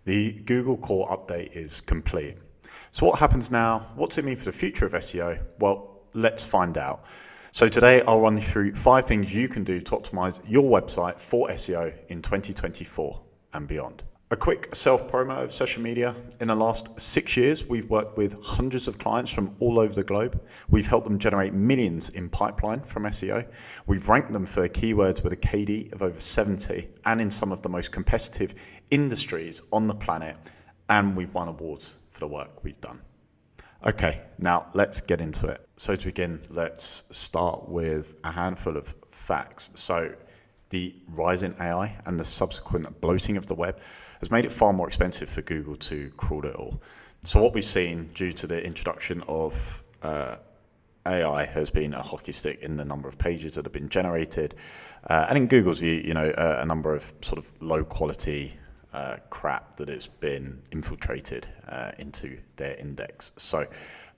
The Google Core update is complete. So what happens now? What's it mean for the future of SEO? Well, let's find out. So today I'll run you through 5 things you can do to optimize your website for SEO in 2024 and beyond. A quick self-promo of social media. In the last 6 years, we've worked with hundreds of clients from all over the globe. We've helped them generate millions in pipeline from SEO. We've ranked them for keywords with a KD of over 70 and in some of the most competitive industries on the planet. And we've won awards for the work we've done. Okay, now let's get into it. So to begin, let's start with a handful of facts. So the rise in AI and the subsequent bloating of the web has made it far more expensive for Google to crawl it all. So what we've seen due to the introduction of AI has been a hockey stick in the number of pages that have been generated, and in Google's view, a number of sort of low quality crap that has been infiltrated into their index. So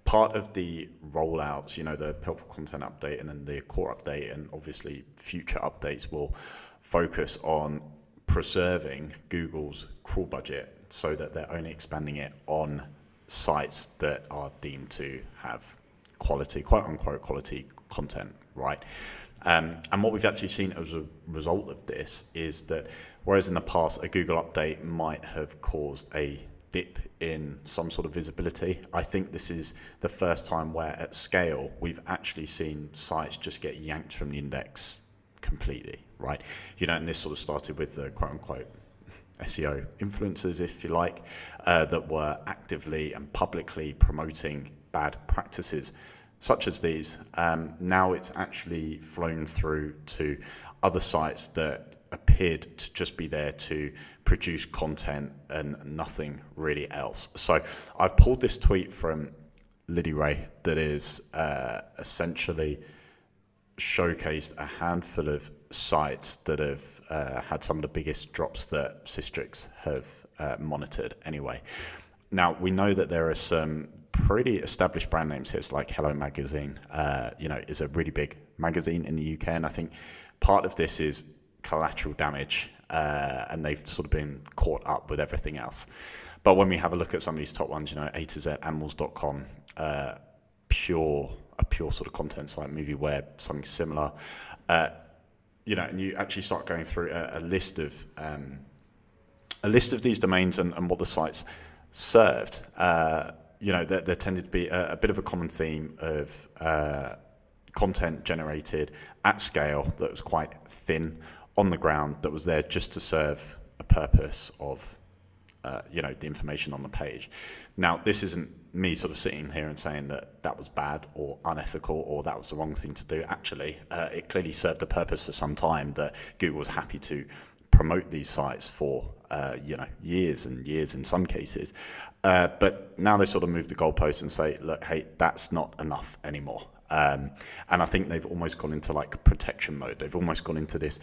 part of the rollouts, the helpful content update and then the core update and obviously future updates will focus on preserving Google's crawl budget so that they're only expanding it on sites that are deemed to have quality, quote unquote, quality content, right? And what we've actually seen as a result of this is that whereas in the past a Google update might have caused a dip in some sort of visibility, I think this is the first time where at scale we've actually seen sites just get yanked from the index completely, right? And this sort of started with the quote unquote SEO influencers, if you like, that were actively and publicly promoting bad practices such as these. Now it's actually flown through to other sites that appeared to just be there to produce content and nothing really else. So I've pulled this tweet from Liddy Ray that is essentially showcased a handful of sites that have had some of the biggest drops that Systrix have monitored anyway. Now, we know that there are some pretty established brand names here. It's like Hello Magazine, is a really big magazine in the UK. And I think part of this is collateral damage, and they've sort of been caught up with everything else. But when we have a look at some of these top ones, A to Z Animals.com, a pure sort of content site, MovieWeb, something similar, and you actually start going through a list of these domains and what the sites served. There tended to be a bit of a common theme of content generated at scale that was quite thin on the ground, that was there just to serve a purpose of the information on the page. Now, this isn't me sort of sitting here and saying that was bad or unethical or that was the wrong thing to do. Actually, it clearly served a purpose for some time that Google was happy to promote these sites for years and years in some cases. But now they sort of move the goalposts and say, look, hey, that's not enough anymore. And I think they've almost gone into like protection mode. They've almost gone into this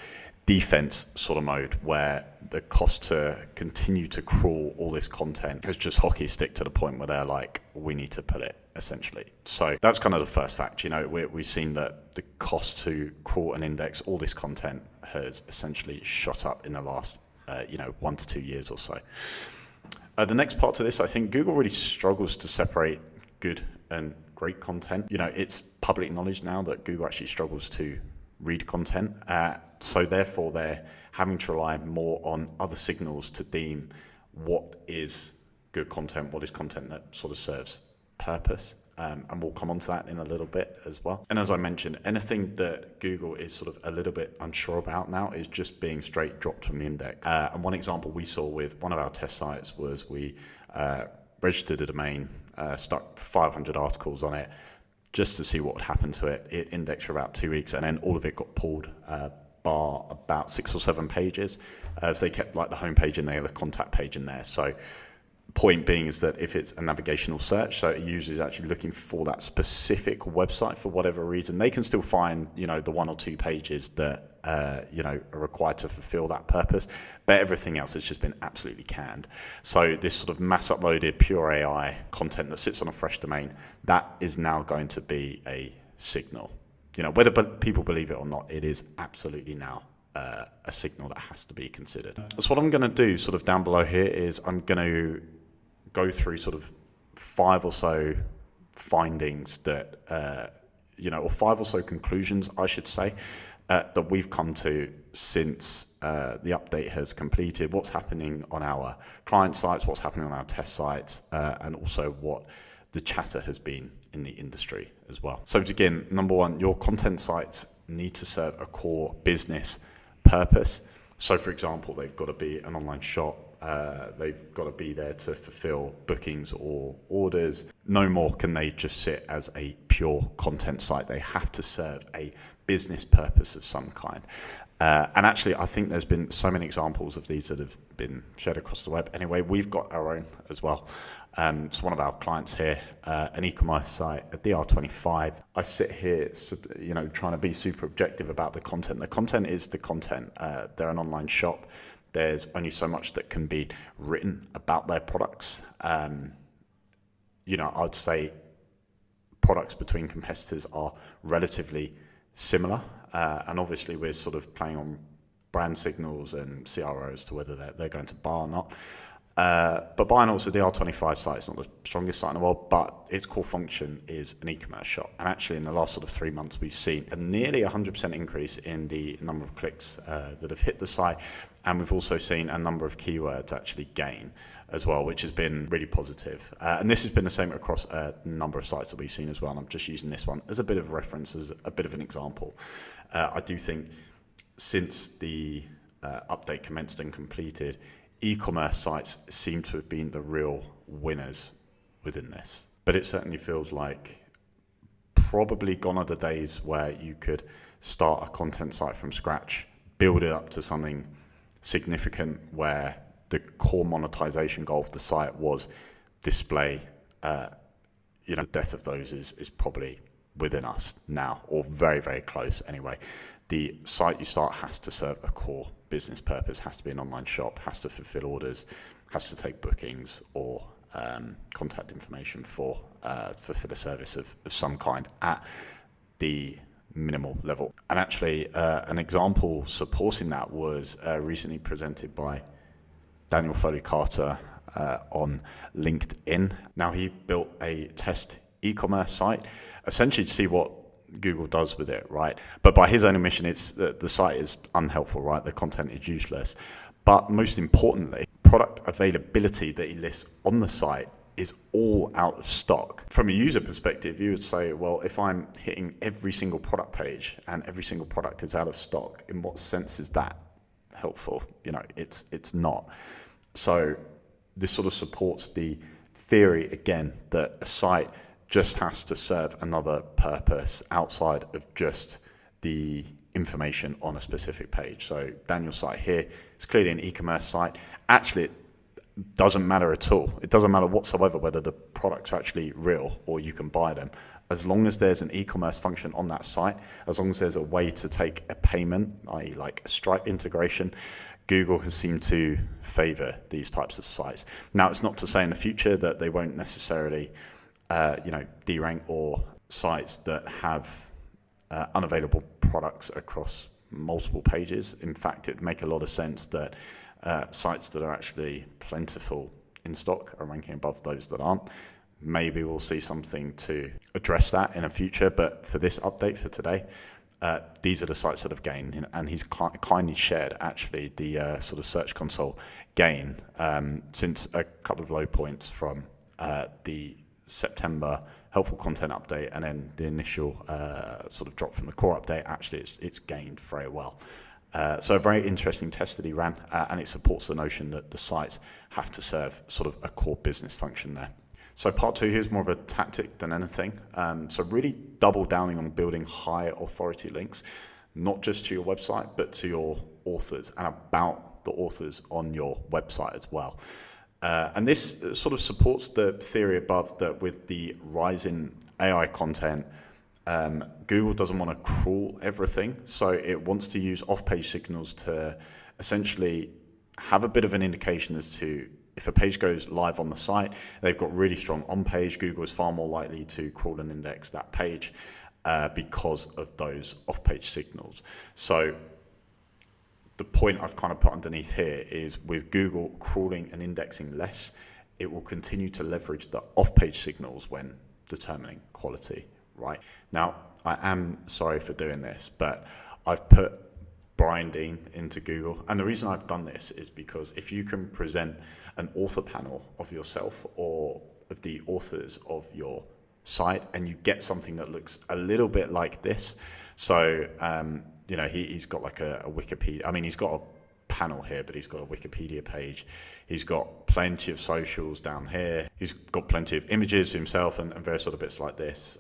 defense sort of mode where the cost to continue to crawl all this content has just hockey stick to the point where they're like, we need to pull it, essentially. So that's kind of the first fact. We've seen that the cost to crawl and index all this content has essentially shot up in the last 1 to 2 years or so. The next part to this, I think Google really struggles to separate good and great content. It's public knowledge now that Google actually struggles to read content. So therefore, they're having to rely more on other signals to deem what is good content, what is content that sort of serves purpose. And we'll come on to that in a little bit as well. And as I mentioned, anything that Google is sort of a little bit unsure about now is just being straight dropped from the index. And one example we saw with one of our test sites was we registered a domain, stuck 500 articles on it just to see what would happen to it. It indexed for about 2 weeks and then all of it got pulled, bar about 6 or 7 pages. So they kept like the homepage in there, the contact page in there. So point being is that if it's a navigational search, so a user is actually looking for that specific website for whatever reason, they can still find, the 1 or 2 pages that, are required to fulfill that purpose, but everything else has just been absolutely canned. So this sort of mass uploaded pure AI content that sits on a fresh domain, that is now going to be a signal. Whether people believe it or not, it is absolutely now a signal that has to be considered. So what I'm going to do sort of down below here is I'm going to go through sort of 5 or so findings that, or 5 or so conclusions, I should say, that we've come to since the update has completed, what's happening on our client sites, what's happening on our test sites, and also what the chatter has been in the industry as well. So to begin, number 1, your content sites need to serve a core business purpose. So for example, they've got to be an online shop, they've got to be there to fulfill bookings or orders. No more can they just sit as a pure content site. They have to serve a business purpose of some kind. And actually, I think there's been so many examples of these that have been shared across the web. Anyway, we've got our own as well. So one of our clients here, an e-commerce site, a DR25. I sit here, trying to be super objective about the content. The content is the content. They're an online shop. There's only so much that can be written about their products. I'd say products between competitors are relatively similar. And obviously we're sort of playing on brand signals and CROs to whether they're going to buy or not. But by and also the R25 site is not the strongest site in the world, but its core function is an e-commerce shop. And actually in the last sort of 3 months, we've seen a nearly 100% increase in the number of clicks that have hit the site. And we've also seen a number of keywords actually gain as well, which has been really positive. And this has been the same across a number of sites that we've seen as well. And I'm just using this one as a bit of a reference, as a bit of an example. I do think since the update commenced and completed, e-commerce sites seem to have been the real winners within this. But it certainly feels like probably gone are the days where you could start a content site from scratch, build it up to something significant where the core monetization goal of the site was display. The death of those is probably within us now, or very, very close anyway. The site you start has to serve a core business purpose, has to be an online shop, has to fulfill orders, has to take bookings or contact information for fulfill a service of some kind at the minimal level. And actually an example supporting that was recently presented by Daniel Foley Carter on LinkedIn. Now he built a test e-commerce site essentially to see what Google does with it, right? But by his own admission, it's the site is unhelpful, right? The content is useless. But most importantly, product availability that he lists on the site is all out of stock. From a user perspective, you would say, well, if I'm hitting every single product page and every single product is out of stock, in what sense is that helpful? It's not. So this sort of supports the theory, again, that a site just has to serve another purpose outside of just the information on a specific page. So Daniel's site here is clearly an e-commerce site. Actually, it doesn't matter at all. It doesn't matter whatsoever whether the products are actually real or you can buy them. As long as there's an e-commerce function on that site, as long as there's a way to take a payment, i.e. like a Stripe integration, Google has seemed to favor these types of sites. Now, it's not to say in the future that they won't necessarily derank or sites that have unavailable products across multiple pages. In fact, it would make a lot of sense that sites that are actually plentiful in stock are ranking above those that aren't. Maybe we'll see something to address that in the future, but for this update for today, these are the sites that have gained, and he's kindly shared actually the sort of Search Console gain since a couple of low points from the September helpful content update and then the initial sort of drop from the core update. Actually, it's gained very well. So a very interesting test that he ran, and it supports the notion that the sites have to serve sort of a core business function there. So part 2 here is more of a tactic than anything. So really double downing on building high authority links, not just to your website, but to your authors and about the authors on your website as well. And this sort of supports the theory above that with the rise in AI content, Google doesn't want to crawl everything. So it wants to use off-page signals to essentially have a bit of an indication as to if a page goes live on the site, they've got really strong on-page. Google is far more likely to crawl and index that page because of those off-page signals. So the point I've kind of put underneath here is with Google crawling and indexing less, it will continue to leverage the off-page signals when determining quality, right? Now, I am sorry for doing this, but I've put Brian Dean into Google. And the reason I've done this is because if you can present an author panel of yourself or of the authors of your site and you get something that looks a little bit like this. So, you know, he's got like a Wikipedia, I mean, he's got a panel here, but he's got a Wikipedia page. He's got plenty of socials down here. He's got plenty of images of himself and various sort of bits like this.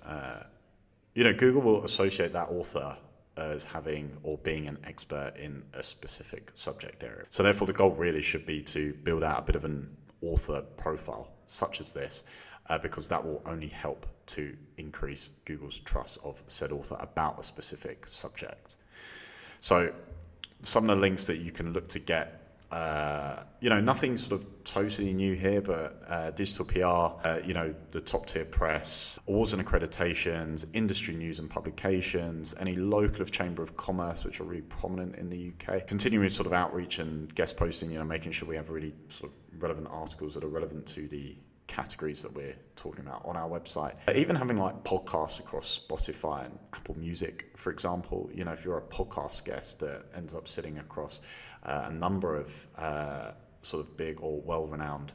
You know, Google will associate that author as having or being an expert in a specific subject area. So therefore the goal really should be to build out a bit of an author profile such as this, because that will only help to increase Google's trust of said author about a specific subject. So some of the links that you can look to get, you know, nothing sort of totally new here, but digital PR, you know, the top tier press, awards and accreditations, industry news and publications, any local of Chamber of Commerce, which are really prominent in the UK. Continuing sort of outreach and guest posting, you know, making sure we have really sort of relevant articles that are relevant to the categories that we're talking about on our website. Even having like podcasts across Spotify and Apple Music, for example, you know, if you're a podcast guest that ends up sitting across a number of sort of big or well-renowned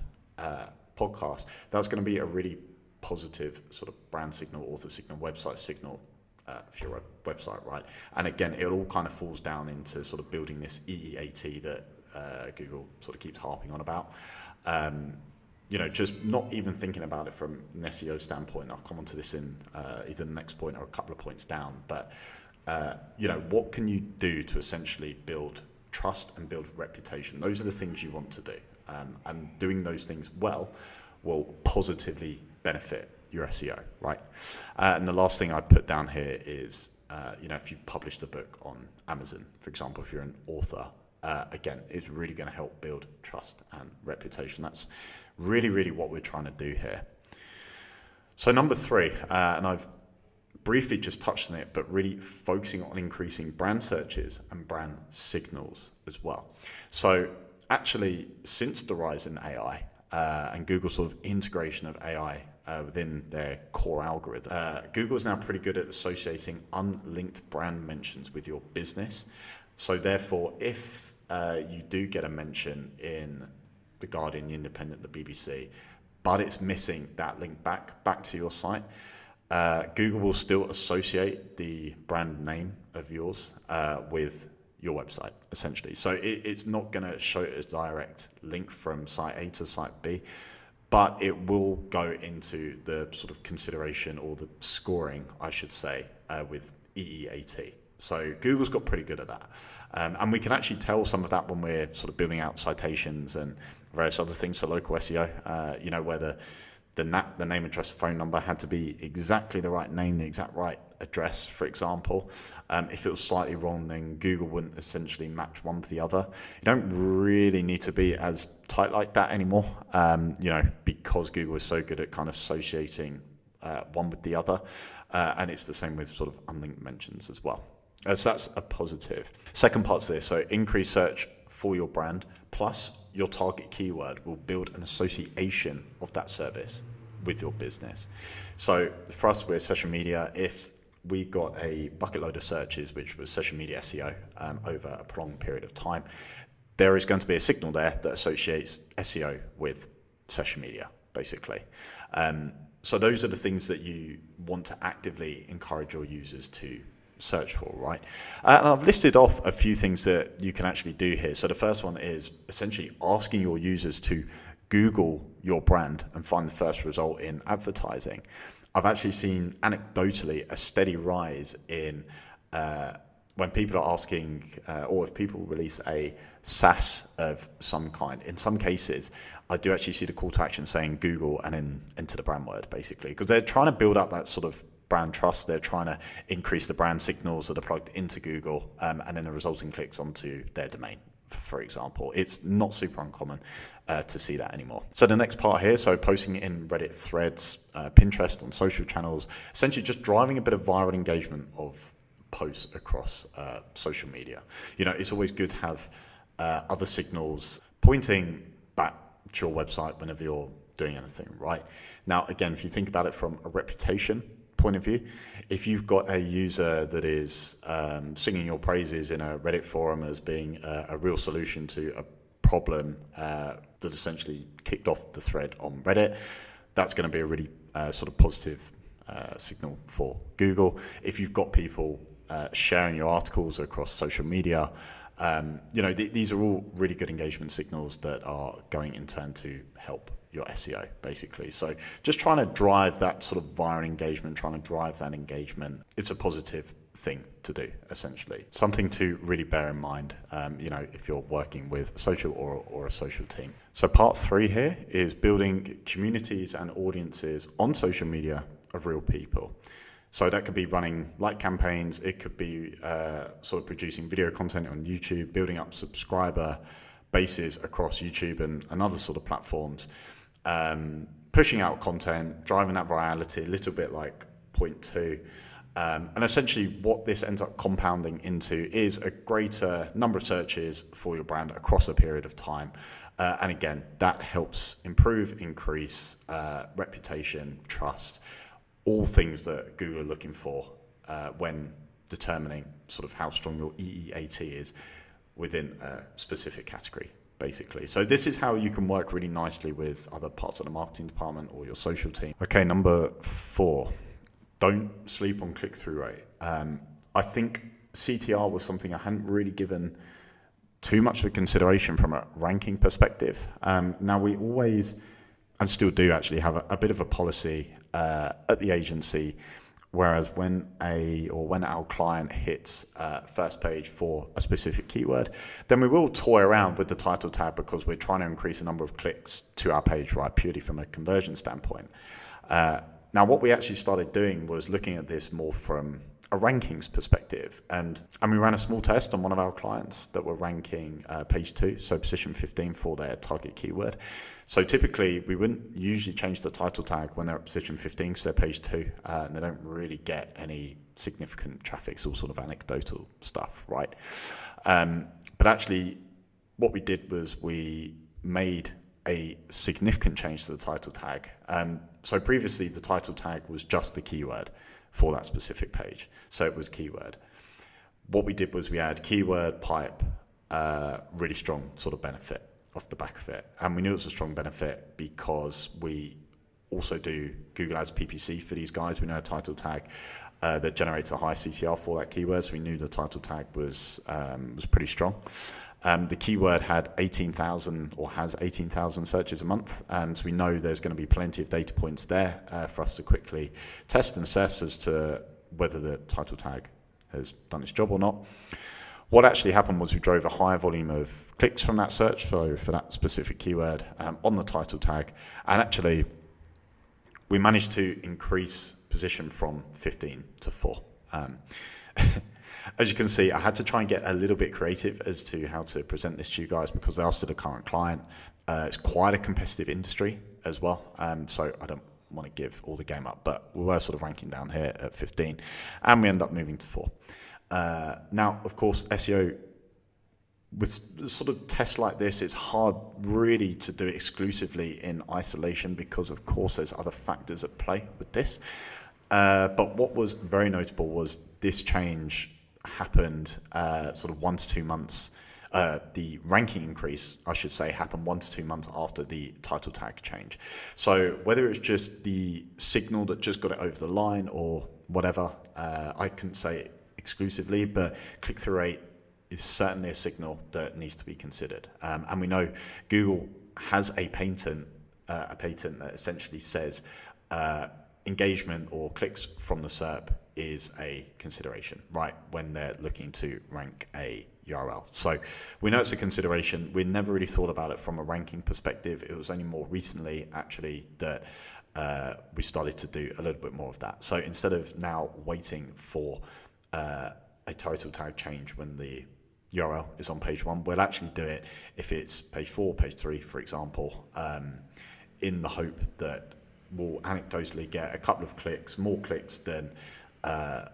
podcasts, that's going to be a really positive sort of brand signal, author signal, website signal for your website, right? And again, it all kind of falls down into sort of building this EEAT that Google sort of keeps harping on about. You know, just not even thinking about it from an SEO standpoint. I'll come on to this in either the next point or a couple of points down. But, you know, what can you do to essentially build trust and build reputation? Those are the things you want to do. And doing those things well will positively benefit your SEO, right? And the last thing I put down here is, you know, if you published a book on Amazon, for example, if you're an author, again, it's really going to help build trust and reputation. That's really, really what we're trying to do here. So number 3, and I've briefly just touched on it, but really focusing on increasing brand searches and brand signals as well. So actually, since the rise in AI and Google's sort of integration of AI within their core algorithm, Google is now pretty good at associating unlinked brand mentions with your business. So therefore, if you do get a mention in The Guardian, The Independent, the BBC, but it's missing that link back to your site, Google will still associate the brand name of yours with your website, essentially. So it's not going to show it as direct link from site A to site B, but it will go into the sort of consideration or the scoring, I should say, with EEAT. So Google's got pretty good at that. And we can actually tell some of that when we're sort of building out citations and various other things for local SEO, you know, where the name, address, phone number had to be exactly the right name, the exact right address, for example. If it was slightly wrong, then Google wouldn't essentially match one to the other. You don't really need to be as tight like that anymore, you know, because Google is so good at kind of associating one with the other. And it's the same with sort of unlinked mentions as well. So that's a positive. Second part to this, so increase search for your brand, plus your target keyword will build an association of that service with your business. So for us, we're social media. If we got a bucket load of searches, which was social media SEO over a prolonged period of time, there is going to be a signal there that associates SEO with social media, basically. So those are the things that you want to actively encourage your users to search for, right? And I've listed off a few things that you can actually do here. So the first one is essentially asking your users to Google your brand and find the first result in advertising. I've actually seen anecdotally a steady rise in when people are asking, or if people release a SaaS of some kind. In some cases, I do actually see the call to action saying Google and then enter the brand word, basically, because they're trying to build up that sort of brand trust. They're trying to increase the brand signals that are plugged into Google and then the resulting clicks onto their domain, for example. It's not super uncommon to see that anymore. So the next part here, so posting in Reddit threads, Pinterest, on social channels, essentially just driving a bit of viral engagement of posts across social media. It's always good to have other signals pointing back to your website whenever you're doing anything, right? Now, again, if you think about it from a reputation point of view, if you've got a user that is singing your praises in a Reddit forum as being a real solution to a problem that essentially kicked off the thread on Reddit, that's going to be a really sort of positive signal for Google. If you've got people sharing your articles across social media, these are all really good engagement signals that are going in turn to help your SEO, basically. So just trying to drive that sort of viral engagement, trying to drive that engagement, it's a positive thing to do, essentially. Something to really bear in mind, if you're working with social or a social team. So part 3 here is building communities and audiences on social media of real people. So that could be running like campaigns, it could be sort of producing video content on YouTube, building up subscriber bases across YouTube and other sort of platforms, pushing out content, driving that virality, a little bit like point 2. And essentially what this ends up compounding into is a greater number of searches for your brand across a period of time. And again, that helps increase reputation, trust, all things that Google are looking for when determining sort of how strong your EEAT is within a specific category, basically. So this is how you can work really nicely with other parts of the marketing department or your social team. Okay, number 4, don't sleep on click-through rate. I think CTR was something I hadn't really given too much of a consideration from a ranking perspective. Now we always, and still do actually, have a bit of a policy at the agency, whereas when our client hits first page for a specific keyword, then we will toy around with the title tag because we're trying to increase the number of clicks to our page, right, purely from a conversion standpoint. Now, what we actually started doing was looking at this more from a rankings perspective, and we ran a small test on one of our clients that were ranking page 2, so position 15 for their target keyword. So typically we wouldn't usually change the title tag when they're at position 15 because they're page 2 and they don't really get any significant traffic. It's all sort of anecdotal stuff, right? But actually what we did was we made a significant change to the title tag. So previously the title tag was just the keyword for that specific page. So it was keyword. What we did was we add keyword, pipe, really strong sort of benefit off the back of it. And we knew it was a strong benefit because we also do Google Ads PPC for these guys. We know a title tag that generates a high CTR for that keyword. So we knew the title tag was pretty strong. The keyword had 18,000 or has 18,000 searches a month. So we know there's going to be plenty of data points there for us to quickly test and assess as to whether the title tag has done its job or not. What actually happened was we drove a higher volume of clicks from that search for that specific keyword on the title tag. And actually, we managed to increase position from 15 to 4. As you can see, I had to try and get a little bit creative as to how to present this to you guys because they are still a current client. It's quite a competitive industry as well. So I don't want to give all the game up, but we were sort of ranking down here at 15 and we end up moving to 4. Now, of course, SEO with sort of tests like this, it's hard really to do it exclusively in isolation because, of course, there's other factors at play with this. But what was very notable was this change happened sort of 1 to 2 months. The ranking increase, I should say, happened 1 to 2 months after the title tag change. So whether it's just the signal that just got it over the line or whatever, I couldn't say exclusively, but click-through rate is certainly a signal that needs to be considered. And we know Google has a patent that essentially says engagement or clicks from the SERP is a consideration, right, when they're looking to rank a URL. So we know it's a consideration. We never really thought about it from a ranking perspective. It was only more recently, actually, that we started to do a little bit more of that. So instead of now waiting for a title tag change when the URL is on page 1, we'll actually do it if it's page 4, page 3, for example, in the hope that we'll anecdotally get a couple of clicks, more clicks than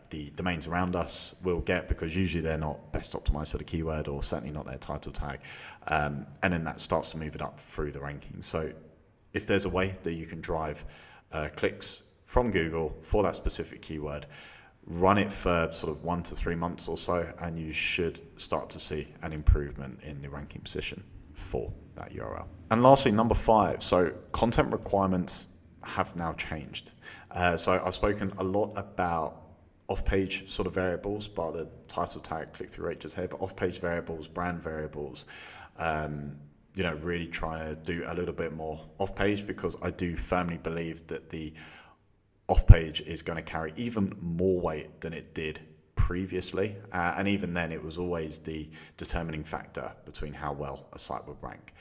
the domains around us will get, because usually they're not best optimized for the keyword, or certainly not their title tag. And then that starts to move it up through the rankings. So if there's a way that you can drive clicks from Google for that specific keyword, run it for sort of 1 to 3 months or so, and you should start to see an improvement in the ranking position for that URL. And lastly, number 5, so content requirements have now changed. So I've spoken a lot about off-page sort of variables by the title tag, click-through rate just here, but off-page variables, brand variables, really trying to do a little bit more off-page, because I do firmly believe that the off-page is going to carry even more weight than it did previously. And even then, it was always the determining factor between how well a site would rank.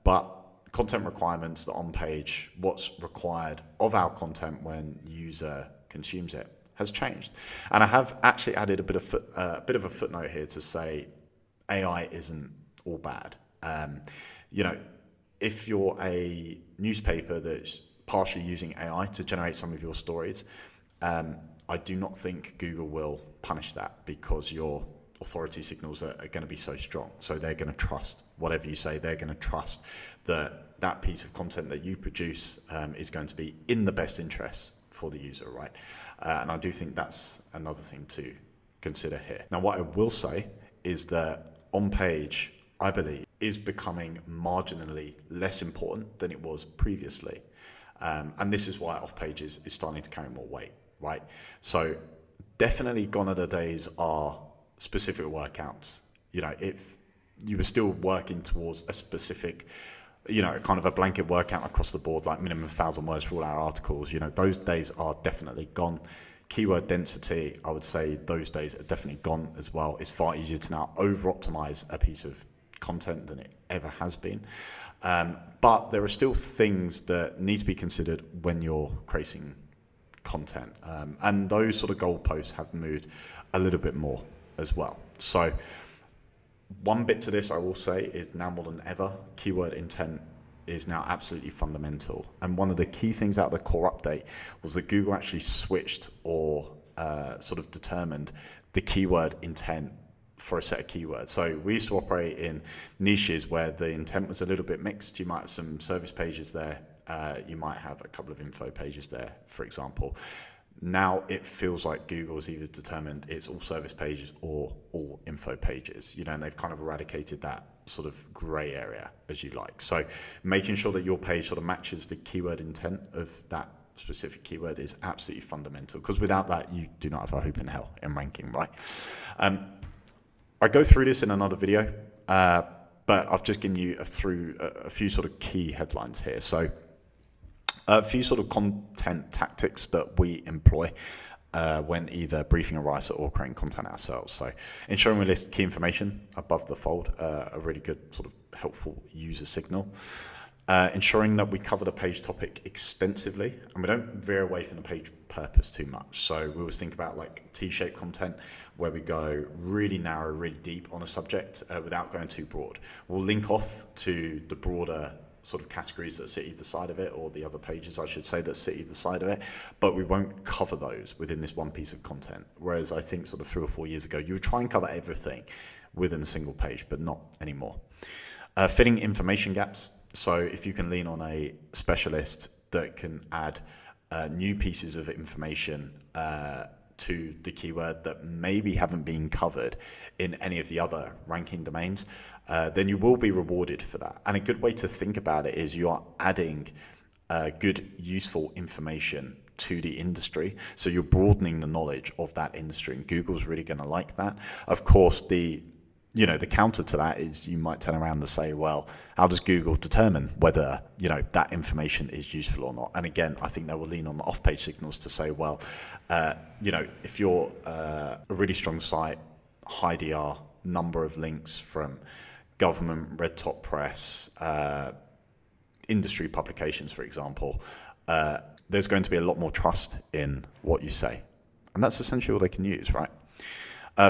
But content requirements, the on-page, what's required of our content when user consumes it, has changed. And I have actually added a bit of a footnote here to say AI isn't all bad. If you're a newspaper that's partially using AI to generate some of your stories, I do not think Google will punish that, because your authority signals are going to be so strong. So they're going to trust whatever you say. They're going to trust that that piece of content that you produce is going to be in the best interest for the user, right? And I do think that's another thing to consider here. Now, what I will say is that on-page, I believe, is becoming marginally less important than it was previously. And this is why off-page is starting to carry more weight, right? So definitely gone are the days are specific word counts. If you were still working towards a specific, kind of a blanket word count across the board, like minimum 1,000 words for all our articles, those days are definitely gone. Keyword density, I would say those days are definitely gone as well. It's far easier to now over-optimize a piece of content than it ever has been. But there are still things that need to be considered when you're creating content. And those sort of goalposts have moved a little bit more as well. So one bit to this, I will say, is now more than ever, keyword intent is now absolutely fundamental. And one of the key things out of the core update was that Google actually switched or sort of determined the keyword intent for a set of keywords. So we used to operate in niches where the intent was a little bit mixed. You might have some service pages there. You might have a couple of info pages there, for example. Now it feels like Google has either determined it's all service pages or all info pages, and they've kind of eradicated that sort of gray area, as you like. So making sure that your page sort of matches the keyword intent of that specific keyword is absolutely fundamental, because without that, you do not have a hope in hell in ranking, right? I go through this in another video, but I've just given you through a few sort of key headlines here. So a few sort of content tactics that we employ when either briefing a writer or creating content ourselves. So ensuring we list key information above the fold, a really good sort of helpful user signal. Ensuring that we cover the page topic extensively and we don't veer away from the page purpose too much. So we always think about like T-shaped content where we go really narrow, really deep on a subject without going too broad. We'll link off to the broader sort of categories that sit either side of it, or the other pages, I should say, that sit either side of it, but we won't cover those within this one piece of content. Whereas I think sort of 3 or 4 years ago, you would try and cover everything within a single page, but not anymore. Filling information gaps. So if you can lean on a specialist that can add new pieces of information to the keyword that maybe haven't been covered in any of the other ranking domains, then you will be rewarded for that. And a good way to think about it is you are adding good, useful information to the industry. So you're broadening the knowledge of that industry, and Google's really going to like that. Of course, the counter to that is you might turn around and say, well, how does Google determine whether, that information is useful or not? And again, I think they will lean on the off-page signals to say, well, if you're a really strong site, high DR, number of links from government, red top press, industry publications, for example, there's going to be a lot more trust in what you say. And that's essentially all they can use, right?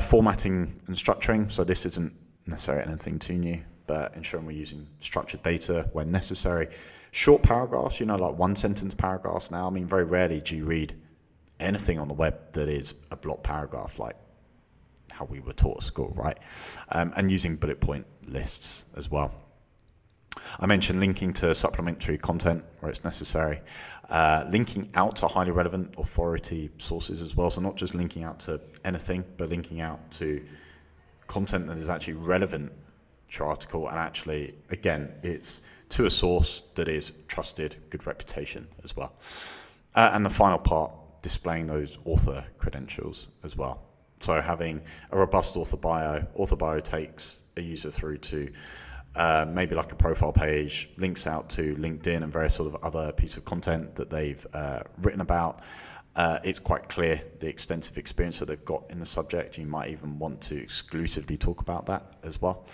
Formatting and structuring. So this isn't necessarily anything too new, but ensuring we're using structured data when necessary. Short paragraphs, like 1 sentence paragraphs now. I mean, very rarely do you read anything on the web that is a block paragraph, like how we were taught at school, right? And using bullet point lists as well. I mentioned linking to supplementary content where it's necessary, linking out to highly relevant authority sources as well. So not just linking out to anything, but linking out to content that is actually relevant to your article, and actually, again, it's to a source that is trusted, good reputation as well. And the final part, displaying those author credentials as well. So having a robust author bio takes a user through to maybe like a profile page, links out to LinkedIn and various sort of other pieces of content that they've written about. It's quite clear the extensive experience that they've got in the subject. You might even want to exclusively talk about that as well.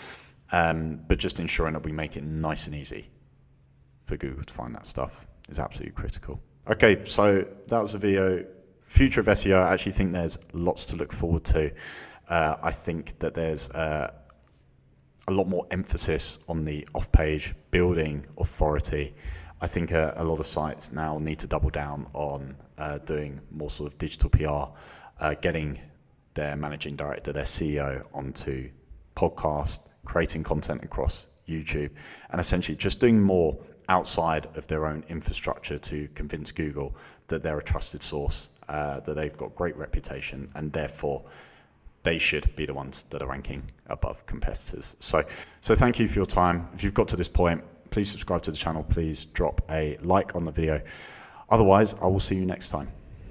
But just ensuring that we make it nice and easy for Google to find that stuff is absolutely critical. Okay, so that was the video. Future of SEO, I actually think there's lots to look forward to. I think that there's a lot more emphasis on the off-page building authority. I think a lot of sites now need to double down on doing more sort of digital PR, getting their managing director, their CEO onto podcast, creating content across YouTube, and essentially just doing more outside of their own infrastructure to convince Google that they're a trusted source, that they've got great reputation, and therefore they should be the ones that are ranking above competitors. So thank you for your time. If you've got to this point, please subscribe to the channel. Please drop a like on the video. Otherwise, I will see you next time.